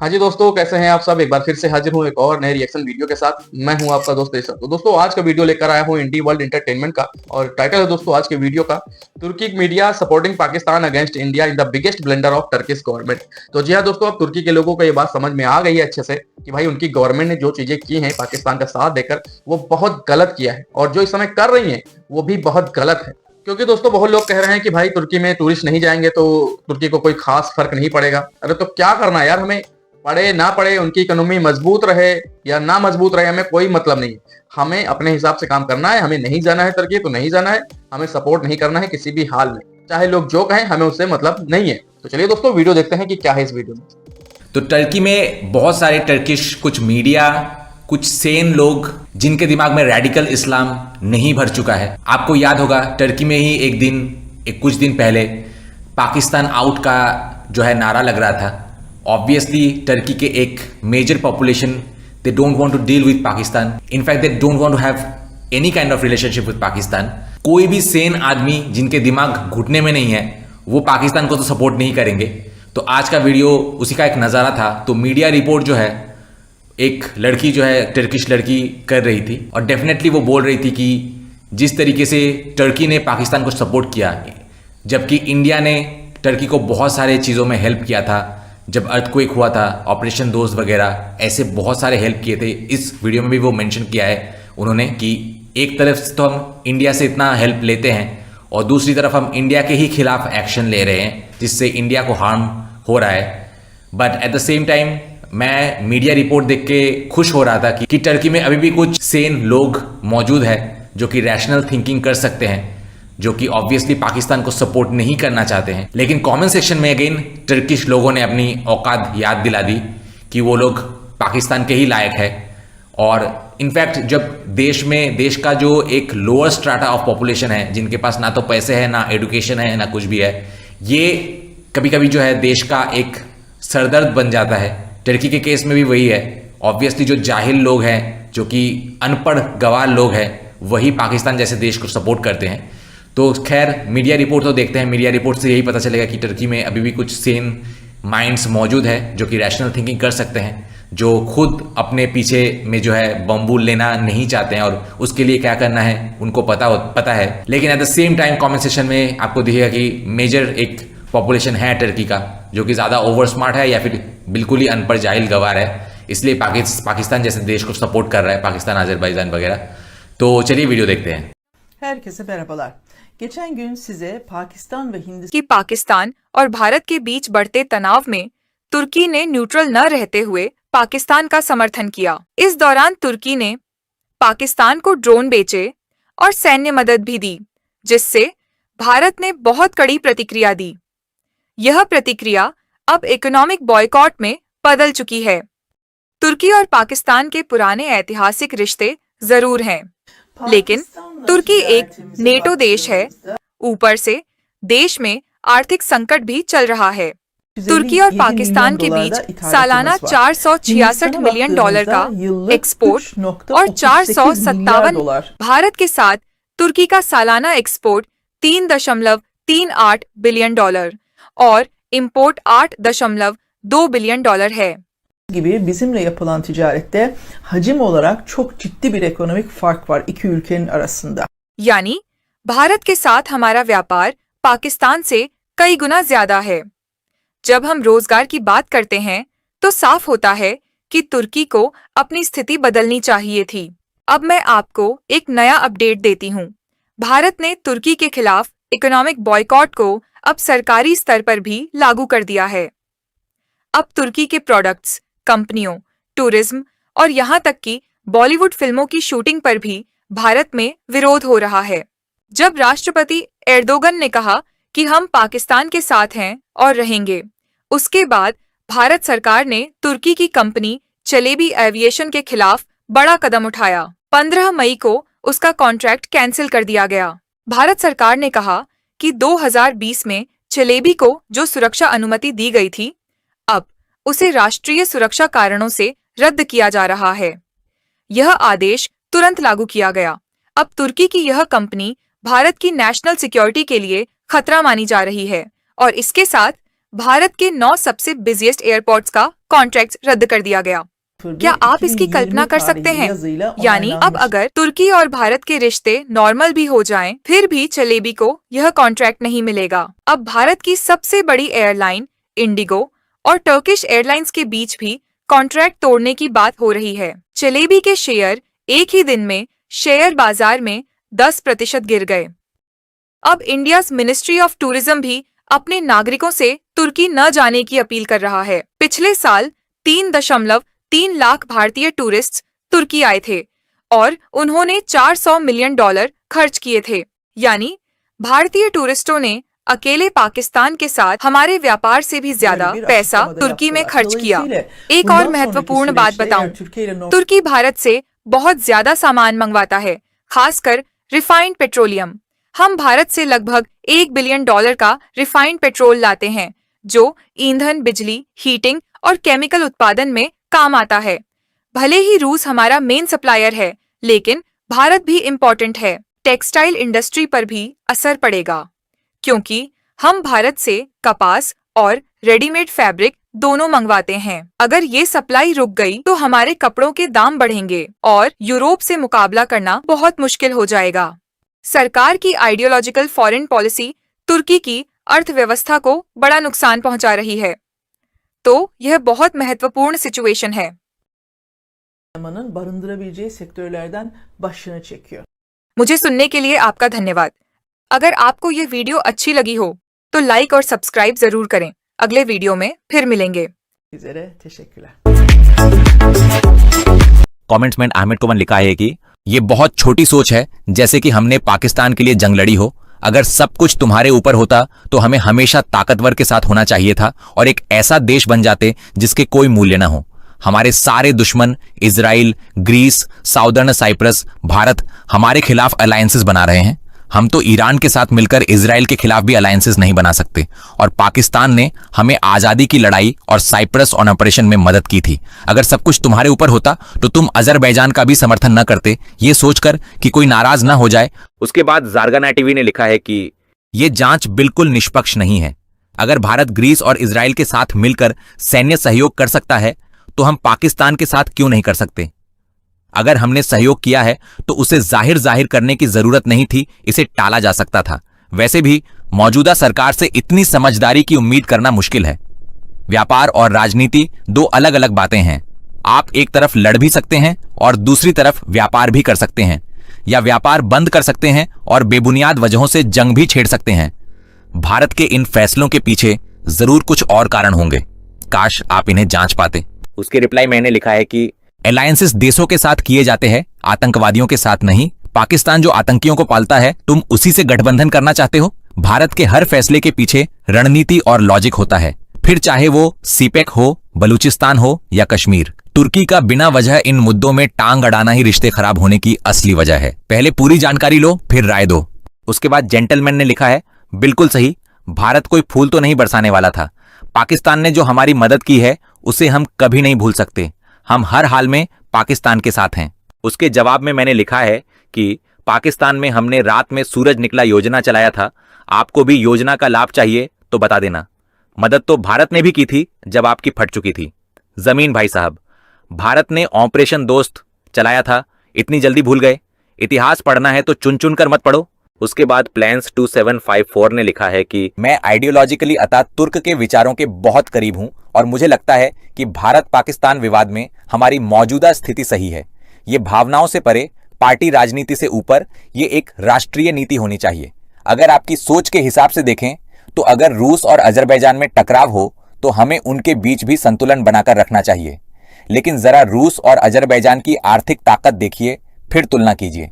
हाँ जी दोस्तों, कैसे हैं आप सब। एक बार फिर से हाजिर हूँ एक और नए रिएक्शन वीडियो के साथ। मैं हूँ आपका दोस्त ईशर। तो दोस्तों आज का वीडियो लेकर आया हूँ इंडी वर्ल्ड एंटरटेनमेंट का, और टाइटल है दोस्तों आज के वीडियो का, तुर्की media supporting Pakistan against India in the biggest blunder of Turkish government. तो जी हाँ दोस्तों, अब तुर्की के लोगों को ये बात समझ में आ गई है अच्छे से कि भाई उनकी गवर्नमेंट ने जो चीजें की हैं पाकिस्तान का साथ देकर, वो बहुत गलत किया है, और जो इस समय कर रही है वो भी बहुत गलत है। क्योंकि दोस्तों बहुत लोग कह रहे हैं कि भाई तुर्की में टूरिस्ट नहीं जाएंगे तो तुर्की को कोई खास फर्क नहीं पड़ेगा। अरे तो क्या करना है यार, हमें पड़े ना पड़े, उनकी इकोनॉमी मजबूत रहे या ना मजबूत रहे, हमें कोई मतलब नहीं है। हमें अपने हिसाब से काम करना है। हमें नहीं जाना है तुर्की तो नहीं जाना है, हमें सपोर्ट नहीं करना है किसी भी हाल में, चाहे लोग जो कहें, हमें उससे मतलब नहीं है। तो चलिए दोस्तों वीडियो देखते हैं कि क्या है इस वीडियो में। तो टर्की में बहुत सारे टर्किश कुछ मीडिया, कुछ सेन लोग जिनके दिमाग में रेडिकल इस्लाम नहीं भर चुका है। आपको याद होगा टर्की में ही कुछ दिन पहले पाकिस्तान आउट का जो है नारा लग रहा था। ऑब्वियसली टर्की के एक major population, they don't want to deal with Pakistan. In fact they don't want to have any kind of relationship with Pakistan. कोई भी सेन आदमी जिनके दिमाग घुटने में नहीं है वो पाकिस्तान को तो सपोर्ट नहीं करेंगे। तो आज का वीडियो उसी का एक नज़ारा था। तो मीडिया रिपोर्ट जो है, एक लड़की जो है टर्किश लड़की कर रही थी, और डेफिनेटली वो बोल रही थी कि जिस तरीके से टर्की ने पाकिस्तान को सपोर्ट किया, जबकि इंडिया ने टर्की को बहुत सारे चीज़ों में हेल्प किया था। जब अर्थक्वेक हुआ था, ऑपरेशन दोस्त वगैरह, ऐसे बहुत सारे हेल्प किए थे। इस वीडियो में भी वो मेंशन किया है उन्होंने कि एक तरफ से तो हम इंडिया से इतना हेल्प लेते हैं और दूसरी तरफ हम इंडिया के ही खिलाफ एक्शन ले रहे हैं जिससे इंडिया को हार्म हो रहा है। But at the same time मैं मीडिया रिपोर्ट देख के खुश हो रहा था कि टर्की में अभी भी कुछ सेन लोग मौजूद है जो कि रैशनल थिंकिंग कर सकते हैं, जो कि ऑब्वियसली पाकिस्तान को सपोर्ट नहीं करना चाहते हैं। लेकिन कमेंट सेक्शन में अगेन टर्किश लोगों ने अपनी औकात याद दिला दी कि वो लोग पाकिस्तान के ही लायक है। और इनफैक्ट जब देश का जो एक लोअर स्ट्राटा ऑफ पॉपुलेशन है, जिनके पास ना तो पैसे है, ना एजुकेशन है, ना कुछ भी है, ये कभी कभी जो है देश का एक सरदर्द बन जाता है। टर्की के केस में भी वही है। ऑब्वियसली जो जाहिल लोग हैं, जो कि अनपढ़ गवार लोग हैं, वही पाकिस्तान जैसे देश को सपोर्ट करते हैं। तो खैर मीडिया रिपोर्ट तो देखते हैं। मीडिया रिपोर्ट से यही पता चलेगा कि टर्की में अभी भी कुछ सेन माइंड्स मौजूद है जो कि रैशनल थिंकिंग कर सकते हैं, जो खुद अपने पीछे में जो है बम्बू लेना नहीं चाहते हैं और उसके लिए क्या करना है उनको पता है। लेकिन at the same time comment section में आपको दिखेगा कि मेजर एक पॉपुलेशन है टर्की का जो कि ज़्यादा ओवर स्मार्ट है या फिर बिल्कुल ही अनपढ़ जाहिल गवार है, इसलिए पाकिस्तान जैसे देश को सपोर्ट कर रहा है, पाकिस्तान, अजरबैजान वगैरह। तो चलिए वीडियो देखते हैं। Herkese merhabalar. Geçen gün size Pakistan ve Hindistan कि पाकिस्तान और भारत के बीच बढ़ते तनाव में तुर्की ने न्यूट्रल न रहते हुए पाकिस्तान का समर्थन किया। इस दौरान तुर्की ने पाकिस्तान को ड्रोन बेचे और सैन्य मदद भी दी, जिससे भारत ने बहुत कड़ी प्रतिक्रिया दी। यह प्रतिक्रिया अब इकोनॉमिक बॉयकॉट में बदल चुकी है। तुर्की और पाकिस्तान के पुराने ऐतिहासिक रिश्ते जरूर हैं, लेकिन तुर्की एक नेटो देश है। ऊपर से देश में आर्थिक संकट भी चल रहा है। तुर्की और पाकिस्तान के बीच सालाना $466 मिलियन का एक्सपोर्ट और 457 भारत के साथ तुर्की का सालाना एक्सपोर्ट $3.38 बिलियन और इंपोर्ट $8.2 बिलियन है। gibi bizimle yapılan ticarette hacim olarak çok ciddi bir ekonomik fark var iki ülkenin arasında. यानी भारत के साथ हमारा व्यापार पाकिस्तान से कई गुना ज्यादा है। जब हम रोजगार की बात करते हैं तो साफ होता है कि तुर्की को अपनी स्थिति बदलनी चाहिए थी। अब मैं आपको एक नया अपडेट देती हूँ। भारत ने तुर्की के खिलाफ इकोनॉमिक बॉयकॉट को अब सरकारी स्तर पर भी लागू कर दिया है। अब तुर्की के प्रोडक्ट्स, कंपनियों, टूरिज्म और यहाँ तक कि बॉलीवुड फिल्मों की शूटिंग पर भी भारत में विरोध हो रहा है। जब राष्ट्रपति एर्दोगन ने कहा कि हम पाकिस्तान के साथ हैं और रहेंगे, उसके बाद भारत सरकार ने तुर्की की कंपनी चलेबी एविएशन के खिलाफ बड़ा कदम उठाया। 15 मई को उसका कॉन्ट्रैक्ट कैंसिल कर दिया गया। भारत सरकार ने कहा कि 2020 में चलेबी को जो सुरक्षा अनुमति दी गई थी, अब उसे राष्ट्रीय सुरक्षा कारणों से रद्द किया जा रहा है। यह आदेश तुरंत लागू किया गया। अब तुर्की की यह कंपनी भारत की नेशनल सिक्योरिटी के लिए खतरा मानी जा रही है और इसके साथ भारत के 9 सबसे बिजिएस्ट एयरपोर्ट्स का कॉन्ट्रैक्ट रद्द कर दिया गया। क्या आप इसकी कल्पना कर सकते हैं? यानी अब अगर तुर्की और भारत के रिश्ते नॉर्मल भी हो जाएं, फिर भी चलेबी को यह कॉन्ट्रैक्ट नहीं मिलेगा। अब भारत की सबसे बड़ी एयरलाइन इंडिगो और टर्किश एयरलाइंस के बीच भी कॉन्ट्रैक्ट तोड़ने की बात हो रही है। चलेबी के शेयर एक ही दिन में शेयर बाजार में 10% गिर गए। अब इंडिया मिनिस्ट्री ऑफ टूरिज्म भी अपने नागरिकों से तुर्की न जाने की अपील कर रहा है। पिछले साल 3.3 लाख भारतीय टूरिस्ट तुर्की आए थे और उन्होंने $400 मिलियन खर्च किए थे। यानी भारतीय टूरिस्टों ने अकेले पाकिस्तान के साथ हमारे व्यापार से भी ज्यादा पैसा तुर्की में खर्च किया। एक और महत्वपूर्ण बात बताऊं, तुर्की भारत से बहुत ज्यादा सामान मंगवाता है, खासकर रिफाइंड पेट्रोलियम। हम भारत से लगभग $1 बिलियन का रिफाइंड पेट्रोल लाते हैं, जो ईंधन, बिजली, हीटिंग और केमिकल उत्पादन में काम आता है। भले ही रूस हमारा मेन सप्लायर है, लेकिन भारत भी इम्पोर्टेंट है। टेक्सटाइल इंडस्ट्री पर भी असर पड़ेगा, क्योंकि हम भारत से कपास और रेडीमेड फैब्रिक दोनों मंगवाते हैं। अगर ये सप्लाई रुक गई तो हमारे कपड़ों के दाम बढ़ेंगे और यूरोप से मुकाबला करना बहुत मुश्किल हो जाएगा। सरकार की आइडियोलॉजिकल फॉरेन पॉलिसी तुर्की की अर्थव्यवस्था को बड़ा नुकसान पहुंचा रही है। तो यह बहुत महत्वपूर्ण सिचुएशन है। barındırabileceği sektörlerden başını çekiyor. मुझे सुनने के लिए आपका धन्यवाद। अगर आपको ये वीडियो अच्छी लगी हो तो लाइक और सब्सक्राइब जरूर करें। अगले वीडियो में फिर मिलेंगे। Sizlere teşekkürler. कमेंट्स में अहमद कोमन लिखा है कि ये बहुत छोटी सोच है, जैसे कि हमने पाकिस्तान के लिए जंग लड़ी हो। अगर सब कुछ तुम्हारे ऊपर होता तो हमें हमेशा ताकतवर के साथ होना चाहिए था और एक ऐसा देश बन जाते जिसके कोई मूल्य ना हो। हमारे सारे दुश्मन Israel, Greece, southern Cyprus, Bharat हमारे खिलाफ अलायंसेस बना रहे हैं। हम तो ईरान के साथ मिलकर इजराइल के खिलाफ भी अलायंसेस नहीं बना सकते। और पाकिस्तान ने हमें आजादी की लड़ाई और साइप्रस ऑन ऑपरेशन में मदद की थी। अगर सब कुछ तुम्हारे ऊपर होता तो तुम अजरबैजान का भी समर्थन न करते, ये सोचकर कि कोई नाराज ना हो जाए। उसके बाद जारगाना टीवी ने लिखा है कि ये जांच बिल्कुल निष्पक्ष नहीं है। अगर भारत ग्रीस और इजराइल के साथ मिलकर सैन्य सहयोग कर सकता है तो हम पाकिस्तान के साथ क्यों नहीं कर सकते? अगर हमने सहयोग किया है तो उसे जाहिर करने की जरूरत नहीं थी, इसे टाला जा सकता था। वैसे भी मौजूदा सरकार से इतनी समझदारी की उम्मीद करना मुश्किल है। व्यापार और राजनीति दो अलग अलग बातें हैं। आप एक तरफ लड़ भी सकते हैं और दूसरी तरफ व्यापार भी कर सकते हैं, या व्यापार बंद कर सकते हैं और बेबुनियाद वजहों से जंग भी छेड़ सकते हैं। भारत के इन फैसलों के पीछे जरूर कुछ और कारण होंगे। काश आप इन्हें जांच पाते। उसके रिप्लाई मैंने लिखा है कि अलायंसेस देशों के साथ किए जाते हैं, आतंकवादियों के साथ नहीं। पाकिस्तान जो आतंकियों को पालता है, तुम उसी से गठबंधन करना चाहते हो। भारत के हर फैसले के पीछे रणनीति और लॉजिक होता है, फिर चाहे वो सीपेक हो, बलूचिस्तान हो या कश्मीर। तुर्की का बिना वजह इन मुद्दों में टांग अड़ाना ही रिश्ते खराब होने की असली वजह है। पहले पूरी जानकारी लो, फिर राय दो। उसके बाद जेंटलमैन ने लिखा है, बिल्कुल सही, भारत कोई फूल तो नहीं बरसाने वाला था। पाकिस्तान ने जो हमारी मदद की है उसे हम कभी नहीं भूल सकते। हम हर हाल में पाकिस्तान के साथ हैं। उसके जवाब में मैंने लिखा है कि पाकिस्तान में हमने रात में सूरज निकला योजना चलाया था। आपको भी योजना का लाभ चाहिए तो बता देना। मदद तो भारत ने भी की थी जब आपकी फट चुकी थी। जमीन भाई साहब, भारत ने ऑपरेशन दोस्त चलाया था, इतनी जल्दी भूल गए? इतिहास पढ़ना है तो चुन चुन कर मत पढ़ो। उसके बाद प्लान्स 2754 ने लिखा है कि मैं आइडियोलॉजिकली अता तुर्क के विचारों के बहुत करीब हूं और मुझे लगता है कि भारत पाकिस्तान विवाद में हमारी मौजूदा स्थिति सही है। ये भावनाओं से परे, पार्टी राजनीति से ऊपर, ये एक राष्ट्रीय नीति होनी चाहिए। अगर आपकी सोच के हिसाब से देखें तो अगर रूस और अजरबैजान में टकराव हो तो हमें उनके बीच भी संतुलन बनाकर रखना चाहिए। लेकिन जरा रूस और अजरबैजान की आर्थिक ताकत देखिए, फिर तुलना कीजिए।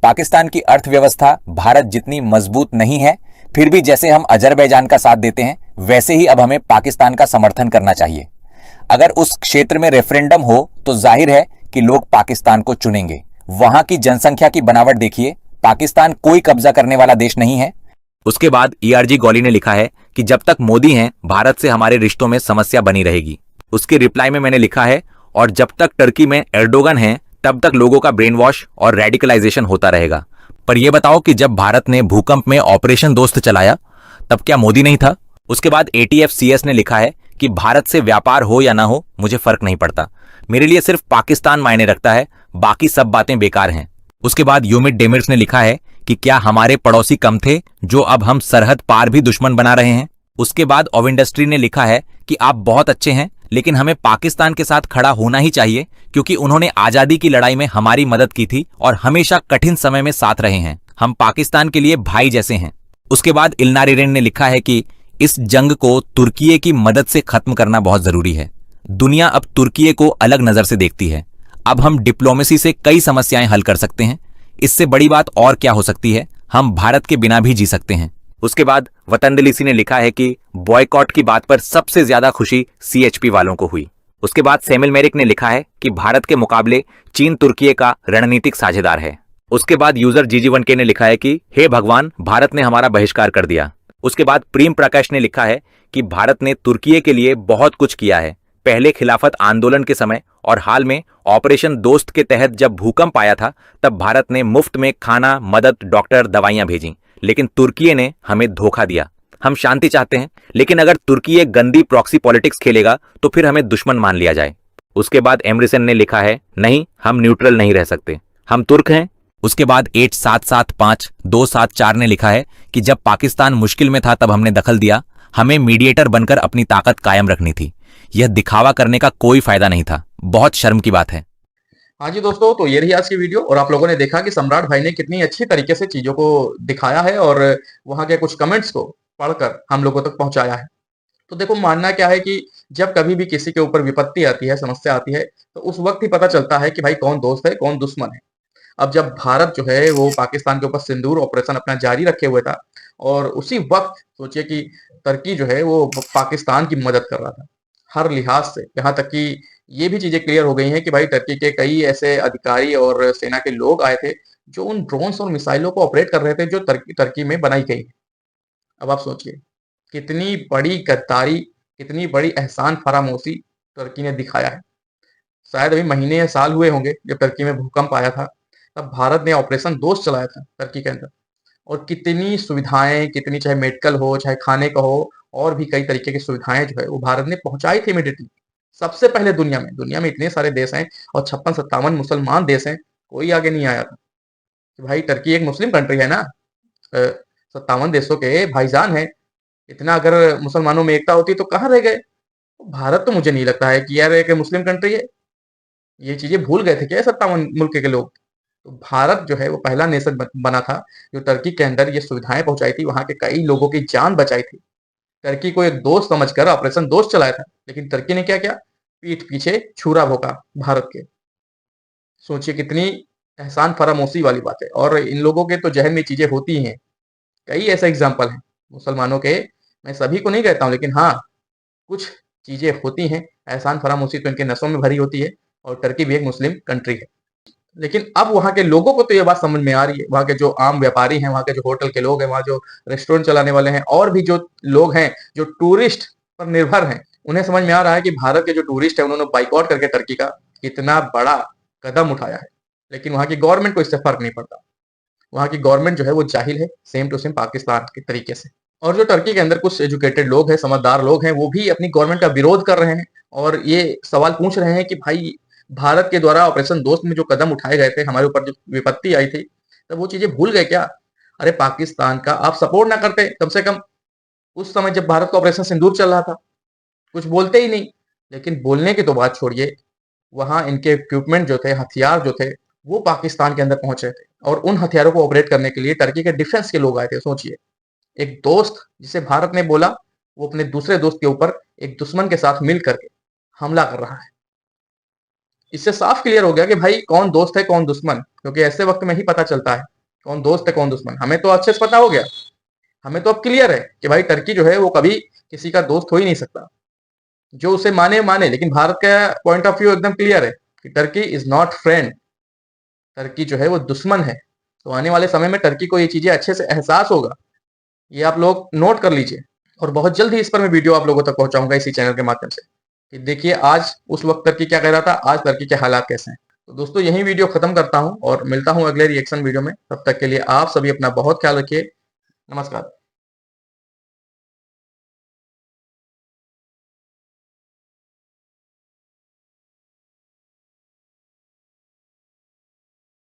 पाकिस्तान की अर्थव्यवस्था भारत जितनी मजबूत नहीं है, फिर भी जैसे हम अजरबैजान का साथ देते हैं वैसे ही अब हमें पाकिस्तान का समर्थन करना चाहिए। अगर उस क्षेत्र में रेफरेंडम हो तो जाहिर है कि लोग पाकिस्तान को चुनेंगे। वहां की जनसंख्या की बनावट देखिए, पाकिस्तान कोई कब्जा करने वाला देश नहीं है। उसके बाद ERG गौली ने लिखा है कि जब तक मोदी हैं भारत से हमारे रिश्तों में समस्या बनी रहेगी। उसके रिप्लाई में मैंने लिखा है, और जब तक टर्की में एर्डोगन है तब तक लोगों का ब्रेन वॉश और रेडिकलाइजेशन होता रहेगा। पर यह बताओ कि जब भारत ने भूकंप में ऑपरेशन दोस्त चलाया तब क्या मोदी नहीं था? उसके बाद ATF-CS ने लिखा है कि भारत से व्यापार हो या ना हो मुझे फर्क नहीं पड़ता, मेरे लिए सिर्फ पाकिस्तान मायने रखता है, बाकी सब बातें बेकार हैं। उसके बाद यूमिट डेमिर्स ने लिखा है कि क्या हमारे पड़ोसी कम थे जो अब हम सरहद पार भी दुश्मन बना रहे हैं। उसके बाद ऑव इंडस्ट्री ने लिखा है कि आप बहुत अच्छे हैं, लेकिन हमें पाकिस्तान के साथ खड़ा होना ही चाहिए क्योंकि उन्होंने आजादी की लड़ाई में हमारी मदद की थी और हमेशा कठिन समय में साथ रहे हैं, हम पाकिस्तान के लिए भाई जैसे हैं। उसके बाद इल्नारिरेन ने लिखा है कि इस जंग को तुर्की की मदद से खत्म करना बहुत जरूरी है। दुनिया अब तुर्की को अलग नजर से देखती है। अब हम डिप्लोमेसी से कई समस्याएं हल कर सकते हैं। इससे बड़ी बात और क्या हो सकती है, हम भारत के बिना भी जी सकते हैं। उसके बाद वतनदलिसी ने लिखा है कि बॉयकॉट की बात पर सबसे ज्यादा खुशी CHP वालों को हुई। उसके बाद सैमुअल मेरिक ने लिखा है कि भारत के मुकाबले चीन तुर्की का रणनीतिक साझेदार है। उसके बाद यूजर GG1K ने लिखा है कि हे भगवान, भारत ने हमारा बहिष्कार कर दिया। उसके बाद प्रेम प्रकाश ने लिखा है कि भारत ने तुर्की के लिए बहुत कुछ किया है, पहले खिलाफत आंदोलन के समय और हाल में ऑपरेशन दोस्त के तहत जब भूकंप आया था तब भारत ने मुफ्त में खाना, मदद, डॉक्टर, दवाइयां भेजी, लेकिन तुर्की ने हमें धोखा दिया। हम शांति चाहते हैं, लेकिन अगर तुर्की एक गंदी प्रॉक्सी पॉलिटिक्स खेलेगा तो फिर हमें दुश्मन मान लिया जाए। उसके बाद एमरिसन ने लिखा है नहीं, हम न्यूट्रल नहीं रह सकते, हम तुर्क हैं। उसके बाद 8775-274 ने लिखा है कि जब पाकिस्तान मुश्किल में था तब हमने दखल दिया, हमें मीडिएटर बनकर अपनी ताकत कायम रखनी थी, यह दिखावा करने का कोई फायदा नहीं था, बहुत शर्म की बात है। हाँ जी दोस्तों, तो ये रही आज की वीडियो और आप लोगों ने देखा कि सम्राट भाई ने कितनी अच्छी तरीके से चीजों को दिखाया है और वहां के कुछ कमेंट्स को पढ़कर हम लोगों तक पहुंचाया है। तो देखो, मानना क्या है कि जब कभी भी किसी के ऊपर विपत्ति आती है, समस्या आती है, तो उस वक्त ही पता चलता है कि भाई कौन दोस्त है कौन दुश्मन है। अब जब भारत जो है वो पाकिस्तान के ऊपर सिंदूर ऑपरेशन अपना जारी रखे हुए था और उसी वक्त सोचिए कि तुर्की जो है वो पाकिस्तान की मदद कर रहा था हर लिहाज से। यहाँ तक कि ये भी चीजें क्लियर हो गई हैं कि भाई तुर्की के कई ऐसे अधिकारी और सेना के लोग आए थे जो उन ड्रोन्स और मिसाइलों को ऑपरेट कर रहे थे जो तुर्की में बनाई गई है। अब आप सोचिए कितनी बड़ी गद्दारी, कितनी बड़ी एहसान फरामोशी तुर्की ने दिखाया है। शायद अभी महीने या साल हुए होंगे जब तुर्की में भूकंप आया था, तब भारत ने ऑपरेशन दोस्त चलाया था तुर्की के अंदर, और कितनी सुविधाएं, कितनी चाहे मेडिकल हो चाहे खाने का हो और भी कई तरीके की सुविधाएं जो है वो भारत ने पहुंचाई थी इमीडिएटली, सबसे पहले दुनिया में इतने सारे देश हैं और 56-57 मुसलमान देश हैं, कोई आगे नहीं आया था कि भाई तुर्की एक मुस्लिम कंट्री है ना, 57 देशों के भाईजान है। इतना अगर मुसलमानों में एकता होती तो कहाँ रह गए। भारत तो मुझे नहीं लगता है कि यार एक मुस्लिम कंट्री है, ये चीजें भूल गए थे क्या 57 मुल्क के लोग। तो भारत जो है वो पहला नेशन बना था जो तुर्की के अंदर ये सुविधाएं पहुंचाई थी, वहां के कई लोगों की जान बचाई थी। तुर्की को एक दोस्त समझकर ऑपरेशन दोस्त चलाया था, लेकिन तुर्की ने क्या किया, पीठ पीछे छुरा भोंका भारत के। सोचिए कितनी एहसान फरामोशी वाली बात है। और इन लोगों के तो जहन में चीजें होती ही हैं, कई ऐसे एग्जाम्पल हैं मुसलमानों के, मैं सभी को नहीं कहता हूँ, लेकिन हाँ कुछ चीजें होती हैं, एहसान फरामोशी तो इनके नसों में भरी होती है। और तुर्की भी एक मुस्लिम कंट्री है, लेकिन अब वहां के लोगों को तो ये बात समझ में आ रही है, वहां के जो आम व्यापारी हैं, वहां के जो होटल के लोग हैं, वहां जो रेस्टोरेंट चलाने वाले हैं और भी जो लोग हैं जो टूरिस्ट पर निर्भर हैं, उन्हें समझ में आ रहा है कि भारत के जो टूरिस्ट है उन्होंने बाइकआउट करके तुर्की का कितना बड़ा कदम उठाया है। लेकिन वहां की गवर्नमेंट को इससे फर्क नहीं पड़ता, वहां की गवर्नमेंट जो है वो जाहिल है, सेम टू सेम पाकिस्तान के तरीके से। और जो तुर्की के अंदर कुछ एजुकेटेड लोग हैं, समझदार लोग हैं, वो भी अपनी गवर्नमेंट का विरोध कर रहे हैं और ये सवाल पूछ रहे हैं कि भाई भारत के द्वारा ऑपरेशन दोस्त में जो कदम उठाए गए थे, हमारे ऊपर जो विपत्ति आई थी, तब वो चीजें भूल गए क्या। अरे पाकिस्तान का आप सपोर्ट ना करते कम से कम उस समय जब भारत का ऑपरेशन सिंदूर चल रहा था, कुछ बोलते ही नहीं। लेकिन बोलने की तो बात छोड़िए, वहां इनके इक्विपमेंट जो थे, हथियार जो थे, वो पाकिस्तान के अंदर पहुंच रहे थे और उन हथियारों को ऑपरेट करने के लिए तुर्की के डिफेंस के लोग आए थे। सोचिए एक दोस्त जिसे भारत ने बोला, वो अपने दूसरे दोस्त के ऊपर एक दुश्मन के साथ मिल करके हमला कर रहा है। इससे साफ क्लियर हो गया कि भाई कौन दोस्त है कौन दुश्मन, क्योंकि ऐसे वक्त में ही पता चलता है कौन दोस्त है कौन दुश्मन। हमें तो अच्छे से पता हो गया, हमें तो अब क्लियर है कि भाई तुर्की जो है वो कभी किसी का दोस्त हो ही नहीं सकता, जो उसे माने माने। लेकिन भारत का पॉइंट ऑफ व्यू एकदम क्लियर है कि तुर्की इज नॉट फ्रेंड, तुर्की जो है वो दुश्मन है। तो आने वाले समय में तुर्की को ये चीजें अच्छे से एहसास होगा, ये आप लोग नोट कर लीजिए। और बहुत जल्द ही इस पर मैं वीडियो आप लोगों तक पहुंचाऊंगा इसी चैनल के माध्यम से कि देखिए आज उस वक्त तुर्की क्या कह रहा था, आज तुर्की के हालात कैसे हैं। तो दोस्तों यही वीडियो खत्म करता हूं और मिलता हूं अगले रिएक्शन वीडियो में। तब तक के लिए आप सभी अपना बहुत ख्याल रखिए। नमस्कार।